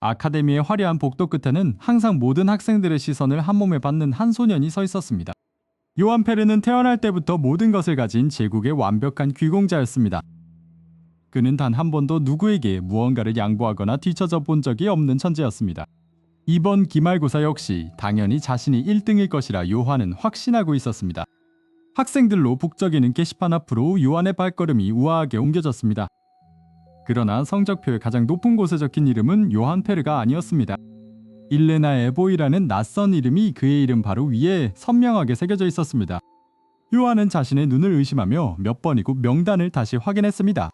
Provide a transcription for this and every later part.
아카데미의 화려한 복도 끝에는 항상 모든 학생들의 시선을 한몸에 받는 한 소년이 서 있었습니다. 요한 페르는 태어날 때부터 모든 것을 가진 제국의 완벽한 귀공자였습니다. 그는 단 한 번도 누구에게 무언가를 양보하거나 뒤처져 본 적이 없는 천재였습니다. 이번 기말고사 역시 당연히 자신이 1등일 것이라 요한은 확신하고 있었습니다. 학생들로 북적이는 게시판 앞으로 요한의 발걸음이 우아하게 옮겨졌습니다. 그러나 성적표에 가장 높은 곳에 적힌 이름은 요한 페르가 아니었습니다. 일레나 에보이라는 낯선 이름이 그의 이름 바로 위에 선명하게 새겨져 있었습니다. 요한은 자신의 눈을 의심하며 몇 번이고 명단을 다시 확인했습니다.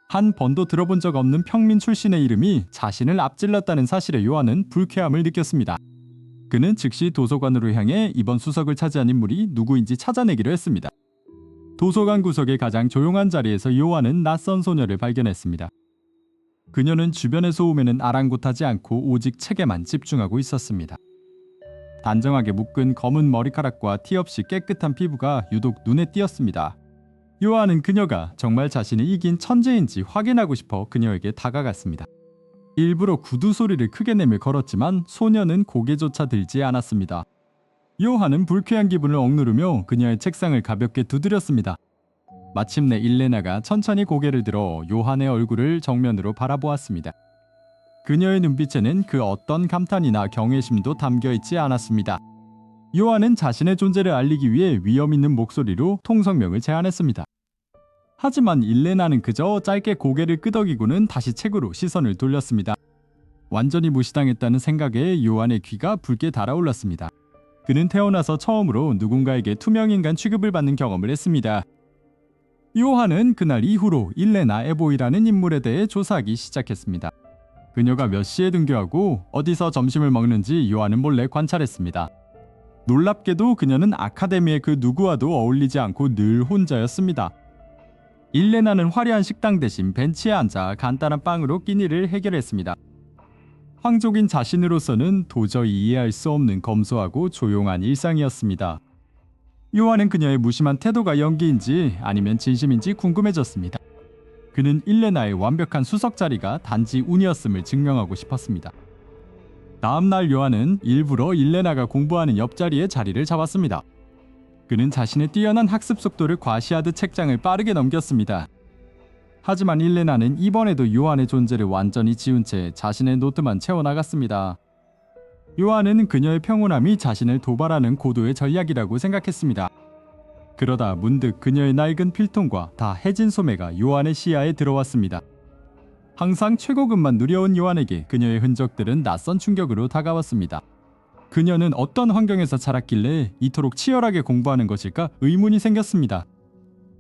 한 번도 들어본 적 없는 평민 출신의 이름이 자신을 앞질렀다는 사실에 요한은 불쾌함을 느꼈습니다. 그는 즉시 도서관으로 향해 이번 수석을 차지한 인물이 누구인지 찾아내기로 했습니다. 도서관 구석의 가장 조용한 자리에서 요한은 낯선 소녀를 발견했습니다. 그녀는 주변의 소음에는 아랑곳하지 않고 오직 책에만 집중하고 있었습니다. 단정하게 묶은 검은 머리카락과 티 없이 깨끗한 피부가 유독 눈에 띄었습니다. 요한은 그녀가 정말 자신이 이긴 천재인지 확인하고 싶어 그녀에게 다가갔습니다. 일부러 구두 소리를 크게 내며 걸었지만 소녀는 고개조차 들지 않았습니다. 요한은 불쾌한 기분을 억누르며 그녀의 책상을 가볍게 두드렸습니다. 마침내 일레나가 천천히 고개를 들어 요한의 얼굴을 정면으로 바라보았습니다. 그녀의 눈빛에는 그 어떤 감탄이나 경외심도 담겨있지 않았습니다. 요한은 자신의 존재를 알리기 위해 위험 있는 목소리로 통성명을 제안했습니다. 하지만 일레나는 그저 짧게 고개를 끄덕이고는 다시 책으로 시선을 돌렸습니다. 완전히 무시당했다는 생각에 요한의 귀가 붉게 달아올랐습니다. 그는 태어나서 처음으로 누군가에게 투명인간 취급을 받는 경험을 했습니다. 요한은 그날 이후로 일레나 에보이라는 인물에 대해 조사하기 시작했습니다. 그녀가 몇 시에 등교하고 어디서 점심을 먹는지 요한은 몰래 관찰했습니다. 놀랍게도 그녀는 아카데미의 그 누구와도 어울리지 않고 늘 혼자였습니다. 일레나는 화려한 식당 대신 벤치에 앉아 간단한 빵으로 끼니를 해결했습니다. 황족인 자신으로서는 도저히 이해할 수 없는 검소하고 조용한 일상이었습니다. 요한은 그녀의 무심한 태도가 연기인지 아니면 진심인지 궁금해졌습니다. 그는 일레나의 완벽한 수석 자리가 단지 운이었음을 증명하고 싶었습니다. 다음날 요한은 일부러 일레나가 공부하는 옆자리에 자리를 잡았습니다. 그는 자신의 뛰어난 학습 속도를 과시하듯 책장을 빠르게 넘겼습니다. 하지만 일레나는 이번에도 요한의 존재를 완전히 지운 채 자신의 노트만 채워나갔습니다. 요한은 그녀의 평온함이 자신을 도발하는 고도의 전략이라고 생각했습니다. 그러다 문득 그녀의 낡은 필통과 다 해진 소매가 요한의 시야에 들어왔습니다. 항상 최고급만 누려온 요한에게 그녀의 흔적들은 낯선 충격으로 다가왔습니다. 그녀는 어떤 환경에서 자랐길래 이토록 치열하게 공부하는 것일까 의문이 생겼습니다.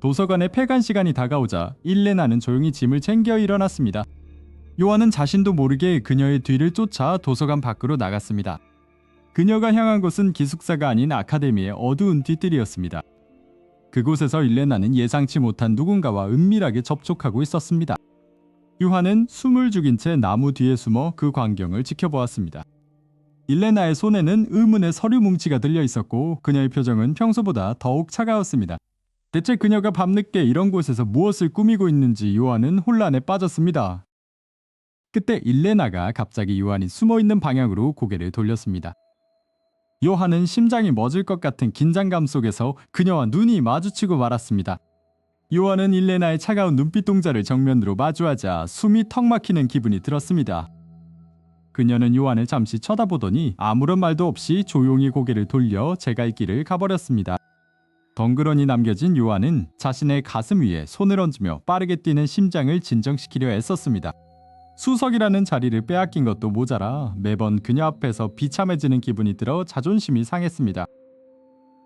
도서관의 폐관 시간이 다가오자 일레나는 조용히 짐을 챙겨 일어났습니다. 요한은 자신도 모르게 그녀의 뒤를 쫓아 도서관 밖으로 나갔습니다. 그녀가 향한 곳은 기숙사가 아닌 아카데미의 어두운 뒤뜰이었습니다. 그곳에서 일레나는 예상치 못한 누군가와 은밀하게 접촉하고 있었습니다. 요한은 숨을 죽인 채 나무 뒤에 숨어 그 광경을 지켜보았습니다. 일레나의 손에는 의문의 서류 뭉치가 들려 있었고 그녀의 표정은 평소보다 더욱 차가웠습니다. 대체 그녀가 밤늦게 이런 곳에서 무엇을 꾸미고 있는지 요한은 혼란에 빠졌습니다. 그때 일레나가 갑자기 요한이 숨어있는 방향으로 고개를 돌렸습니다. 요한은 심장이 멎을 것 같은 긴장감 속에서 그녀와 눈이 마주치고 말았습니다. 요한은 일레나의 차가운 눈빛 동자를 정면으로 마주하자 숨이 턱 막히는 기분이 들었습니다. 그녀는 요한을 잠시 쳐다보더니 아무런 말도 없이 조용히 고개를 돌려 제 갈 길을 가버렸습니다. 덩그러니 남겨진 요한은 자신의 가슴 위에 손을 얹으며 빠르게 뛰는 심장을 진정시키려 애썼습니다. 수석이라는 자리를 빼앗긴 것도 모자라 매번 그녀 앞에서 비참해지는 기분이 들어 자존심이 상했습니다.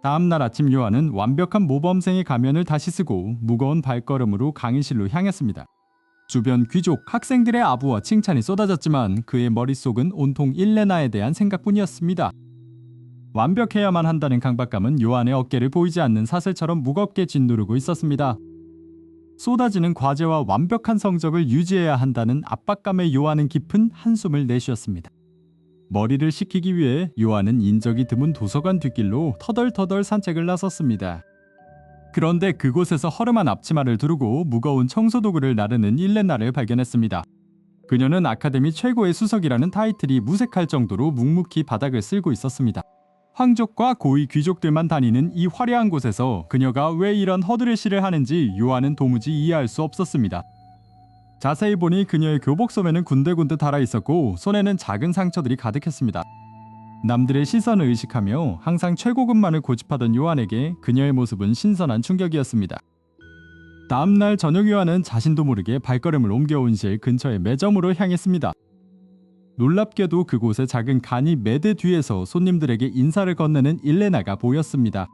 다음날 아침 요한은 완벽한 모범생의 가면을 다시 쓰고 무거운 발걸음으로 강의실로 향했습니다. 주변 귀족, 학생들의 아부와 칭찬이 쏟아졌지만 그의 머릿속은 온통 일레나에 대한 생각뿐이었습니다. 완벽해야만 한다는 강박감은 요한의 어깨를 보이지 않는 사슬처럼 무겁게 짓누르고 있었습니다. 쏟아지는 과제와 완벽한 성적을 유지해야 한다는 압박감에 요한은 깊은 한숨을 내쉬었습니다. 머리를 식히기 위해 요한은 인적이 드문 도서관 뒷길로 터덜터덜 산책을 나섰습니다. 그런데 그곳에서 허름한 앞치마를 두르고 무거운 청소도구를 나르는 일레나를 발견했습니다. 그녀는 아카데미 최고의 수석이라는 타이틀이 무색할 정도로 묵묵히 바닥을 쓸고 있었습니다. 황족과 고위 귀족들만 다니는 이 화려한 곳에서 그녀가 왜 이런 허드렛일을 하는지 요한은 도무지 이해할 수 없었습니다. 자세히 보니 그녀의 교복 소매는 군데군데 달아 있었고 손에는 작은 상처들이 가득했습니다. 남들의 시선을 의식하며 항상 최고급만을 고집하던 요한에게 그녀의 모습은 신선한 충격이었습니다. 다음날 저녁 요한은 자신도 모르게 발걸음을 옮겨 온실 근처의 매점으로 향했습니다. 놀랍게도 그곳의 작은 간이 매대 뒤에서 손님들에게 인사를 건네는 일레나가 보였습니다.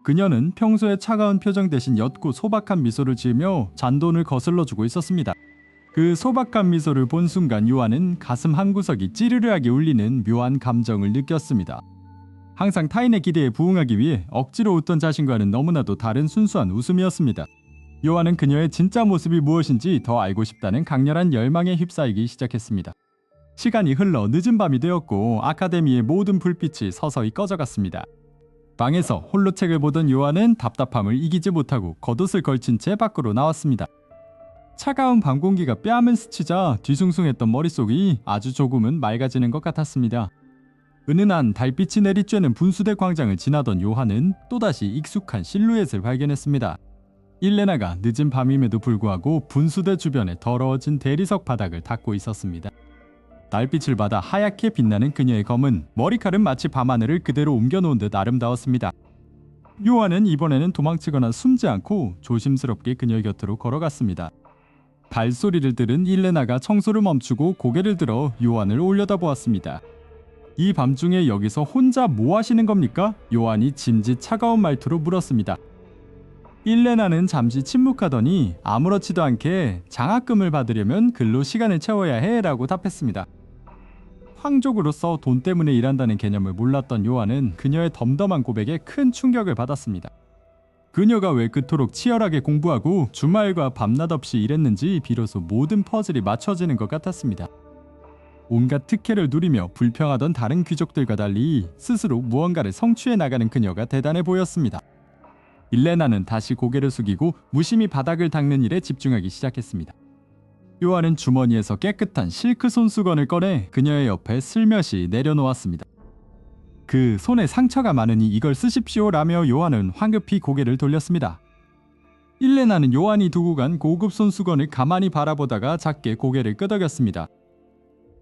그녀는 평소에 차가운 표정 대신 옅고 소박한 미소를 지으며 잔돈을 거슬러주고 있었습니다. 그 소박한 미소를 본 순간 요한은 가슴 한구석이 찌르르하게 울리는 묘한 감정을 느꼈습니다. 항상 타인의 기대에 부응하기 위해 억지로 웃던 자신과는 너무나도 다른 순수한 웃음이었습니다. 요한은 그녀의 진짜 모습이 무엇인지 더 알고 싶다는 강렬한 열망에 휩싸이기 시작했습니다. 시간이 흘러 늦은 밤이 되었고 아카데미의 모든 불빛이 서서히 꺼져갔습니다. 방에서 홀로 책을 보던 요한은 답답함을 이기지 못하고 겉옷을 걸친 채 밖으로 나왔습니다. 차가운 밤 공기가 뺨을 스치자 뒤숭숭했던 머릿속이 아주 조금은 맑아지는 것 같았습니다. 은은한 달빛이 내리쬐는 분수대 광장을 지나던 요한은 또다시 익숙한 실루엣을 발견했습니다. 일레나가 늦은 밤임에도 불구하고 분수대 주변에 더러워진 대리석 바닥을 닦고 있었습니다. 달빛을 받아 하얗게 빛나는 그녀의 검은 머리칼은 마치 밤하늘을 그대로 옮겨놓은 듯 아름다웠습니다. 요한은 이번에는 도망치거나 숨지 않고 조심스럽게 그녀의 곁으로 걸어갔습니다. 발소리를 들은 일레나가 청소를 멈추고 고개를 들어 요한을 올려다보았습니다. 이 밤중에 여기서 혼자 뭐 하시는 겁니까? 요한이 짐짓 차가운 말투로 물었습니다. 일레나는 잠시 침묵하더니 아무렇지도 않게 장학금을 받으려면 글로 시간을 채워야 해 라고 답했습니다. 황족으로서 돈 때문에 일한다는 개념을 몰랐던 요한은 그녀의 덤덤한 고백에 큰 충격을 받았습니다. 그녀가 왜 그토록 치열하게 공부하고 주말과 밤낮 없이 일했는지 비로소 모든 퍼즐이 맞춰지는 것 같았습니다. 온갖 특혜를 누리며 불평하던 다른 귀족들과 달리 스스로 무언가를 성취해 나가는 그녀가 대단해 보였습니다. 일레나는 다시 고개를 숙이고 무심히 바닥을 닦는 일에 집중하기 시작했습니다. 요한은 주머니에서 깨끗한 실크 손수건을 꺼내 그녀의 옆에 슬며시 내려놓았습니다. 그 손에 상처가 많으니 이걸 쓰십시오 라며 요한은 황급히 고개를 돌렸습니다. 일레나는 요한이 두고 간 고급 손수건을 가만히 바라보다가 작게 고개를 끄덕였습니다.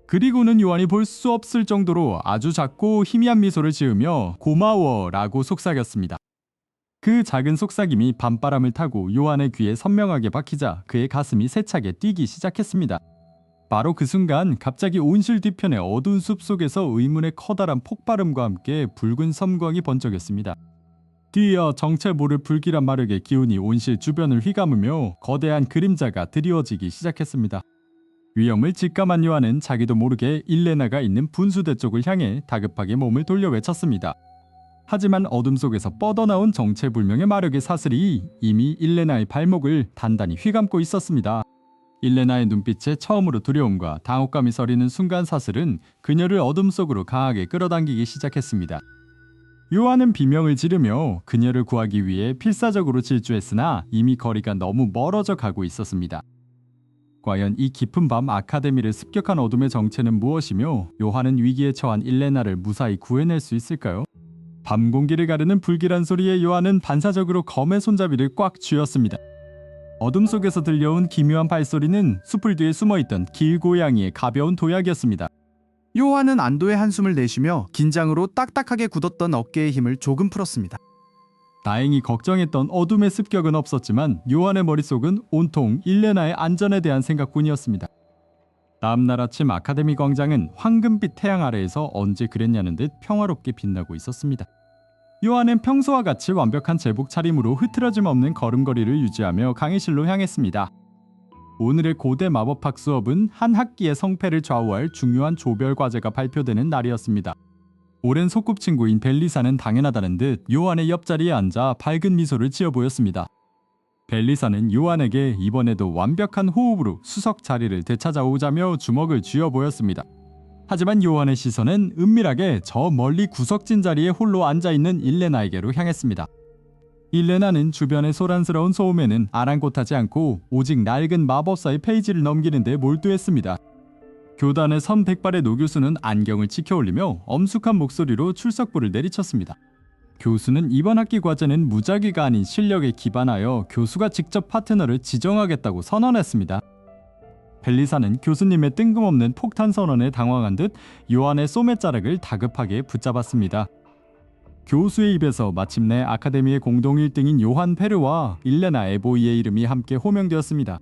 그리고는 요한이 볼 수 없을 정도로 아주 작고 희미한 미소를 지으며 고마워 라고 속삭였습니다. 그 작은 속삭임이 밤바람을 타고 요한의 귀에 선명하게 박히자 그의 가슴이 세차게 뛰기 시작했습니다. 바로 그 순간 갑자기 온실 뒤편의 어두운 숲 속에서 의문의 커다란 폭발음과 함께 붉은 섬광이 번쩍였습니다. 뒤이어 정체 모를 불길한 마력의 기운이 온실 주변을 휘감으며 거대한 그림자가 드리워지기 시작했습니다. 위험을 직감한 요한은 자기도 모르게 일레나가 있는 분수대 쪽을 향해 다급하게 몸을 돌려 외쳤습니다. 하지만 어둠 속에서 뻗어나온 정체불명의 마력의 사슬이 이미 일레나의 발목을 단단히 휘감고 있었습니다. 일레나의 눈빛에 처음으로 두려움과 당혹감이 서리는 순간 사슬은 그녀를 어둠 속으로 강하게 끌어당기기 시작했습니다. 요한은 비명을 지르며 그녀를 구하기 위해 필사적으로 질주했으나 이미 거리가 너무 멀어져 가고 있었습니다. 과연 이 깊은 밤 아카데미를 습격한 어둠의 정체는 무엇이며 요한은 위기에 처한 일레나를 무사히 구해낼 수 있을까요? 밤 공기를 가르는 불길한 소리에 요한은 반사적으로 검의 손잡이를 꽉 쥐었습니다. 어둠 속에서 들려온 기묘한 발소리는 숲을 뒤에 숨어있던 길고양이의 가벼운 도약이었습니다. 요한은 안도의 한숨을 내쉬며 긴장으로 딱딱하게 굳었던 어깨의 힘을 조금 풀었습니다. 다행히 걱정했던 어둠의 습격은 없었지만 요한의 머릿속은 온통 일레나의 안전에 대한 생각뿐이었습니다. 다음날 아침 아카데미 광장은 황금빛 태양 아래에서 언제 그랬냐는 듯 평화롭게 빛나고 있었습니다. 요한은 평소와 같이 완벽한 제복 차림으로 흐트러짐 없는 걸음걸이를 유지하며 강의실로 향했습니다. 오늘의 고대 마법학 수업은 한 학기의 성패를 좌우할 중요한 조별 과제가 발표되는 날이었습니다. 오랜 소꿉친구인 벨리사는 당연하다는 듯 요한의 옆자리에 앉아 밝은 미소를 지어 보였습니다. 벨리사는 요한에게 이번에도 완벽한 호흡으로 수석 자리를 되찾아오자며 주먹을 쥐어 보였습니다. 하지만 요한의 시선은 은밀하게 저 멀리 구석진 자리에 홀로 앉아있는 일레나에게로 향했습니다. 일레나는 주변의 소란스러운 소음에는 아랑곳하지 않고 오직 낡은 마법사의 페이지를 넘기는데 몰두했습니다. 교단의 선백발의 노 교수는 안경을 치켜올리며 엄숙한 목소리로 출석부를 내리쳤습니다. 교수는 이번 학기 과제는 무작위가 아닌 실력에 기반하여 교수가 직접 파트너를 지정하겠다고 선언했습니다. 벨리사는 교수님의 뜬금없는 폭탄 선언에 당황한 듯 요한의 소매자락을 다급하게 붙잡았습니다. 교수의 입에서 마침내 아카데미의 공동 1등인 요한 페르와 일레나 에보이의 이름이 함께 호명되었습니다.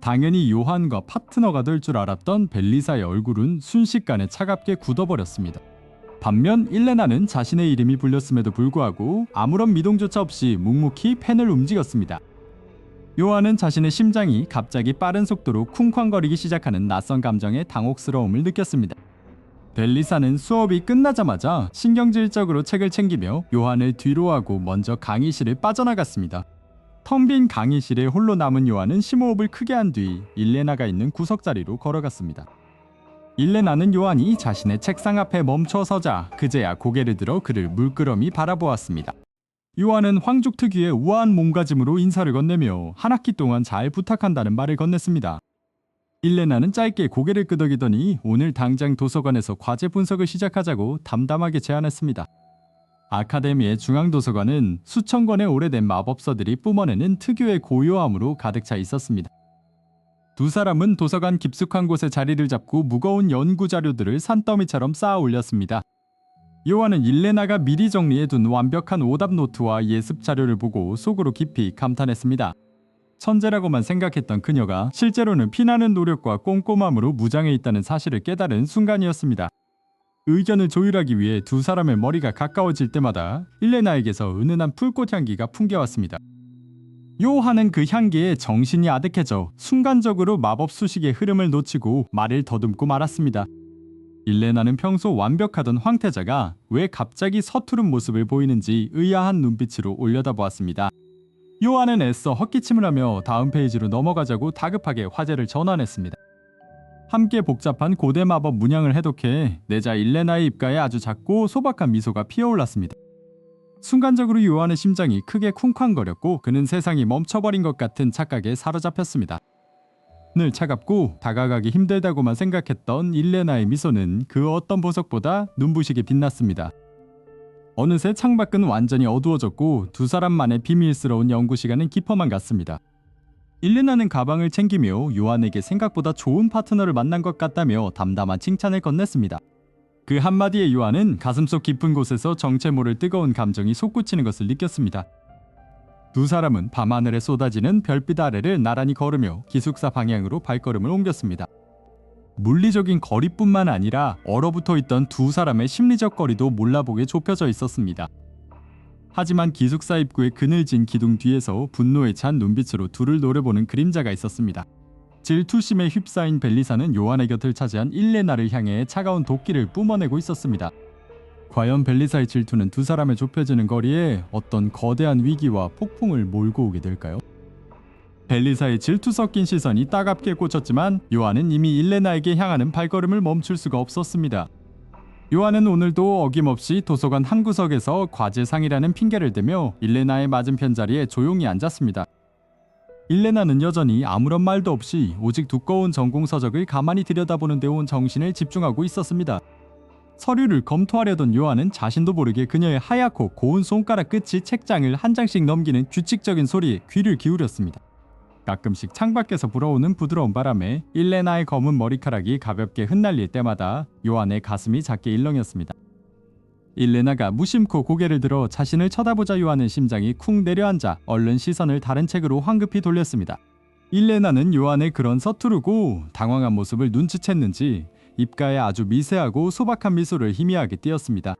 당연히 요한과 파트너가 될 줄 알았던 벨리사의 얼굴은 순식간에 차갑게 굳어버렸습니다. 반면 일레나는 자신의 이름이 불렸음에도 불구하고 아무런 미동조차 없이 묵묵히 펜을 움직였습니다. 요한은 자신의 심장이 갑자기 빠른 속도로 쿵쾅거리기 시작하는 낯선 감정에 당혹스러움을 느꼈습니다. 벨리사는 수업이 끝나자마자 신경질적으로 책을 챙기며 요한을 뒤로하고 먼저 강의실을 빠져나갔습니다. 텅 빈 강의실에 홀로 남은 요한은 심호흡을 크게 한 뒤 일레나가 있는 구석자리로 걸어갔습니다. 일레나는 요한이 자신의 책상 앞에 멈춰서자 그제야 고개를 들어 그를 물끄러미 바라보았습니다. 요한은 황족 특유의 우아한 몸가짐으로 인사를 건네며 한 학기 동안 잘 부탁한다는 말을 건넸습니다. 일레나는 짧게 고개를 끄덕이더니 오늘 당장 도서관에서 과제 분석을 시작하자고 담담하게 제안했습니다. 아카데미의 중앙도서관은 수천 권의 오래된 마법서들이 뿜어내는 특유의 고요함으로 가득 차 있었습니다. 두 사람은 도서관 깊숙한 곳에 자리를 잡고 무거운 연구 자료들을 산더미처럼 쌓아 올렸습니다. 요한은 일레나가 미리 정리해둔 완벽한 오답 노트와 예습 자료를 보고 속으로 깊이 감탄했습니다. 천재라고만 생각했던 그녀가 실제로는 피나는 노력과 꼼꼼함으로 무장해 있다는 사실을 깨달은 순간이었습니다. 의견을 조율하기 위해 두 사람의 머리가 가까워질 때마다 일레나에게서 은은한 풀꽃 향기가 풍겨왔습니다. 요한은 그 향기에 정신이 아득해져 순간적으로 마법 수식의 흐름을 놓치고 말을 더듬고 말았습니다. 일레나는 평소 완벽하던 황태자가 왜 갑자기 서투른 모습을 보이는지 의아한 눈빛으로 올려다보았습니다. 요한은 애써 헛기침을 하며 다음 페이지로 넘어가자고 다급하게 화제를 전환했습니다. 함께 복잡한 고대 마법 문양을 해독해 내자 일레나의 입가에 아주 작고 소박한 미소가 피어올랐습니다. 순간적으로 요한의 심장이 크게 쿵쾅거렸고 그는 세상이 멈춰버린 것 같은 착각에 사로잡혔습니다. 늘 차갑고 다가가기 힘들다고만 생각했던 일레나의 미소는 그 어떤 보석보다 눈부시게 빛났습니다. 어느새 창밖은 완전히 어두워졌고 두 사람만의 비밀스러운 연구 시간은 깊어만 갔습니다. 일레나는 가방을 챙기며 요한에게 생각보다 좋은 파트너를 만난 것 같다며 담담한 칭찬을 건넸습니다. 그 한마디에 요한은 가슴속 깊은 곳에서 정체 모를 뜨거운 감정이 솟구치는 것을 느꼈습니다. 두 사람은 밤하늘에 쏟아지는 별빛 아래를 나란히 걸으며 기숙사 방향으로 발걸음을 옮겼습니다. 물리적인 거리뿐만 아니라 얼어붙어 있던 두 사람의 심리적 거리도 몰라보게 좁혀져 있었습니다. 하지만 기숙사 입구의 그늘진 기둥 뒤에서 분노에 찬 눈빛으로 둘을 노려보는 그림자가 있었습니다. 질투심에 휩싸인 벨리사는 요한의 곁을 차지한 일레나를 향해 차가운 도끼를 뿜어내고 있었습니다. 과연 벨리사의 질투는 두 사람의 좁혀지는 거리에 어떤 거대한 위기와 폭풍을 몰고 오게 될까요? 벨리사의 질투 섞인 시선이 따갑게 꽂혔지만 요한은 이미 일레나에게 향하는 발걸음을 멈출 수가 없었습니다. 요한은 오늘도 어김없이 도서관 한 구석에서 과제상이라는 핑계를 대며 일레나의 맞은편 자리에 조용히 앉았습니다. 일레나는 여전히 아무런 말도 없이 오직 두꺼운 전공 서적을 가만히 들여다보는 데 온 정신을 집중하고 있었습니다. 서류를 검토하려던 요한은 자신도 모르게 그녀의 하얗고 고운 손가락 끝이 책장을 한 장씩 넘기는 규칙적인 소리에 귀를 기울였습니다. 가끔씩 창밖에서 불어오는 부드러운 바람에 일레나의 검은 머리카락이 가볍게 흩날릴 때마다 요한의 가슴이 작게 일렁였습니다. 일레나가 무심코 고개를 들어 자신을 쳐다보자 요한의 심장이 쿵 내려앉아 얼른 시선을 다른 책으로 황급히 돌렸습니다. 일레나는 요한의 그런 서투르고 당황한 모습을 눈치챘는지 입가에 아주 미세하고 소박한 미소를 희미하게 띄었습니다.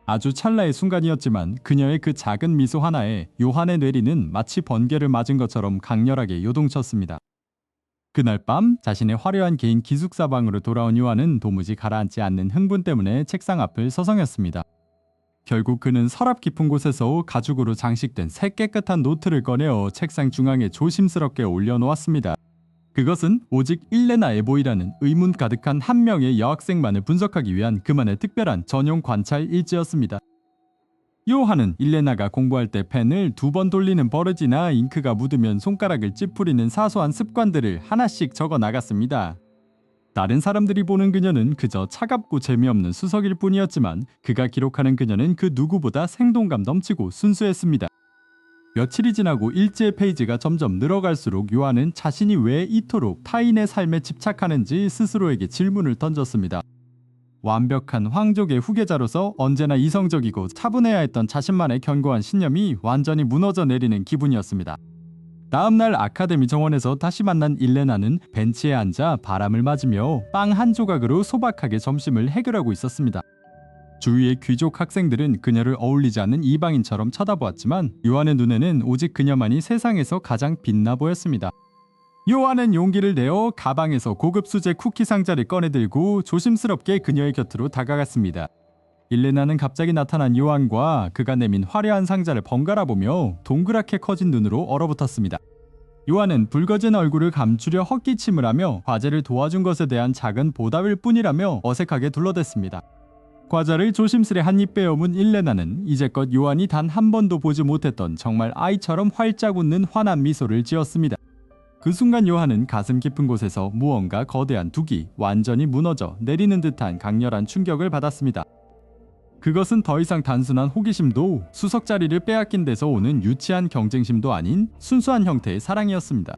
아주 찰나의 순간이었지만 그녀의 그 작은 미소 하나에 요한의 뇌리는 마치 번개를 맞은 것처럼 강렬하게 요동쳤습니다. 그날 밤 자신의 화려한 개인 기숙사 방으로 돌아온 요한은 도무지 가라앉지 않는 흥분 때문에 책상 앞을 서성였습니다. 결국 그는 서랍 깊은 곳에서 가죽으로 장식된 새 깨끗한 노트를 꺼내어 책상 중앙에 조심스럽게 올려놓았습니다. 그것은 오직 일레나 에보이라는 의문 가득한 한 명의 여학생만을 분석하기 위한 그만의 특별한 전용 관찰 일지였습니다. 요한은 일레나가 공부할 때 펜을 2번 돌리는 버릇이나 잉크가 묻으면 손가락을 찌푸리는 사소한 습관들을 하나씩 적어 나갔습니다. 다른 사람들이 보는 그녀는 그저 차갑고 재미없는 수석일 뿐이었지만 그가 기록하는 그녀는 그 누구보다 생동감 넘치고 순수했습니다. 며칠이 지나고 일지의 페이지가 점점 늘어갈수록 요한은 자신이 왜 이토록 타인의 삶에 집착하는지 스스로에게 질문을 던졌습니다. 완벽한 황족의 후계자로서 언제나 이성적이고 차분해야 했던 자신만의 견고한 신념이 완전히 무너져 내리는 기분이었습니다. 다음날 아카데미 정원에서 다시 만난 일레나는 벤치에 앉아 바람을 맞으며 빵 한 조각으로 소박하게 점심을 해결하고 있었습니다. 주위의 귀족 학생들은 그녀를 어울리지 않는 이방인처럼 쳐다보았지만 요한의 눈에는 오직 그녀만이 세상에서 가장 빛나 보였습니다. 요한은 용기를 내어 가방에서 고급 수제 쿠키 상자를 꺼내들고 조심스럽게 그녀의 곁으로 다가갔습니다. 일레나는 갑자기 나타난 요한과 그가 내민 화려한 상자를 번갈아 보며 동그랗게 커진 눈으로 얼어붙었습니다. 요한은 붉어진 얼굴을 감추려 헛기침을 하며 과제를 도와준 것에 대한 작은 보답일 뿐이라며 어색하게 둘러댔습니다. 과자를 조심스레 한 입 빼어문 일레나는 이제껏 요한이 단 한 번도 보지 못했던 정말 아이처럼 활짝 웃는 환한 미소를 지었습니다. 그 순간 요한은 가슴 깊은 곳에서 무언가 거대한 둑이 완전히 무너져 내리는 듯한 강렬한 충격을 받았습니다. 그것은 더 이상 단순한 호기심도 수석 자리를 빼앗긴 데서 오는 유치한 경쟁심도 아닌 순수한 형태의 사랑이었습니다.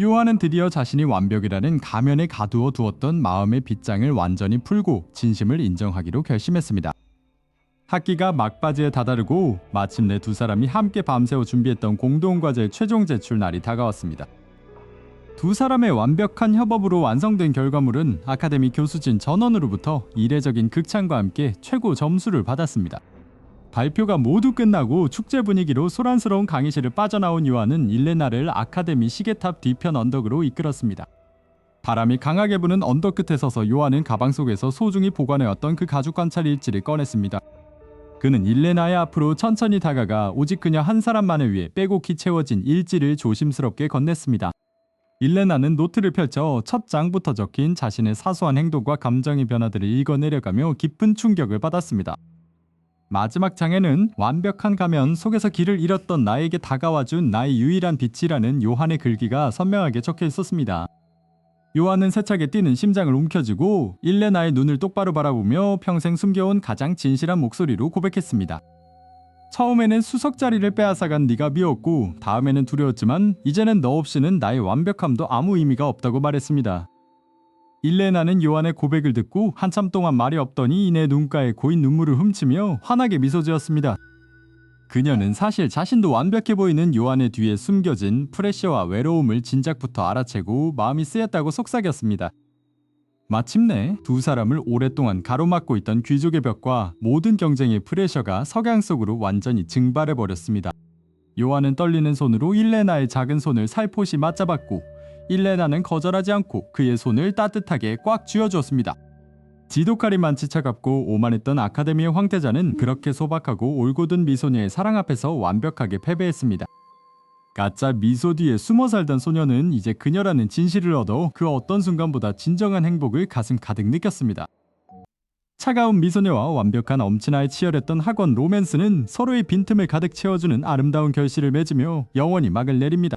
요한은 드디어 자신이 완벽이라는 가면에 가두어 두었던 마음의 빗장을 완전히 풀고 진심을 인정하기로 결심했습니다. 학기가 막바지에 다다르고 마침내 두 사람이 함께 밤새워 준비했던 공동과제 최종 제출 날이 다가왔습니다. 두 사람의 완벽한 협업으로 완성된 결과물은 아카데미 교수진 전원으로부터 이례적인 극찬과 함께 최고 점수를 받았습니다. 발표가 모두 끝나고 축제 분위기로 소란스러운 강의실을 빠져나온 요한은 일레나를 아카데미 시계탑 뒤편 언덕으로 이끌었습니다. 바람이 강하게 부는 언덕 끝에 서서 요한은 가방 속에서 소중히 보관해왔던 그 가죽 관찰 일지를 꺼냈습니다. 그는 일레나의 앞으로 천천히 다가가 오직 그녀 한 사람만을 위해 빼곡히 채워진 일지를 조심스럽게 건넸습니다. 일레나는 노트를 펼쳐 첫 장부터 적힌 자신의 사소한 행동과 감정의 변화들을 읽어내려가며 깊은 충격을 받았습니다. 마지막 장에는 완벽한 가면 속에서 길을 잃었던 나에게 다가와준 나의 유일한 빛이라는 요한의 글귀가 선명하게 적혀 있었습니다. 요한은 세차게 뛰는 심장을 움켜쥐고 일레나의 눈을 똑바로 바라보며 평생 숨겨온 가장 진실한 목소리로 고백했습니다. 처음에는 수석 자리를 빼앗아간 네가 미웠고 다음에는 두려웠지만 이제는 너 없이는 나의 완벽함도 아무 의미가 없다고 말했습니다. 일레나는 요한의 고백을 듣고 한참 동안 말이 없더니 이내 눈가에 고인 눈물을 훔치며 환하게 미소 지었습니다. 그녀는 사실 자신도 완벽해 보이는 요한의 뒤에 숨겨진 프레셔와 외로움을 진작부터 알아채고 마음이 쓰였다고 속삭였습니다. 마침내 두 사람을 오랫동안 가로막고 있던 귀족의 벽과 모든 경쟁의 프레셔가 석양 속으로 완전히 증발해버렸습니다. 요한은 떨리는 손으로 일레나의 작은 손을 살포시 맞잡았고 일레나는 거절하지 않고 그의 손을 따뜻하게 꽉 쥐어주었습니다. 지독하리만치 차갑고 오만했던 아카데미의 황태자는 그렇게 소박하고 올곧은 미소녀의 사랑 앞에서 완벽하게 패배했습니다. 가짜 미소 뒤에 숨어 살던 소녀는 이제 그녀라는 진실을 얻어 그 어떤 순간보다 진정한 행복을 가슴 가득 느꼈습니다. 차가운 미소녀와 완벽한 엄친아에 치열했던 학원 로맨스는 서로의 빈틈을 가득 채워주는 아름다운 결실을 맺으며 영원히 막을 내립니다.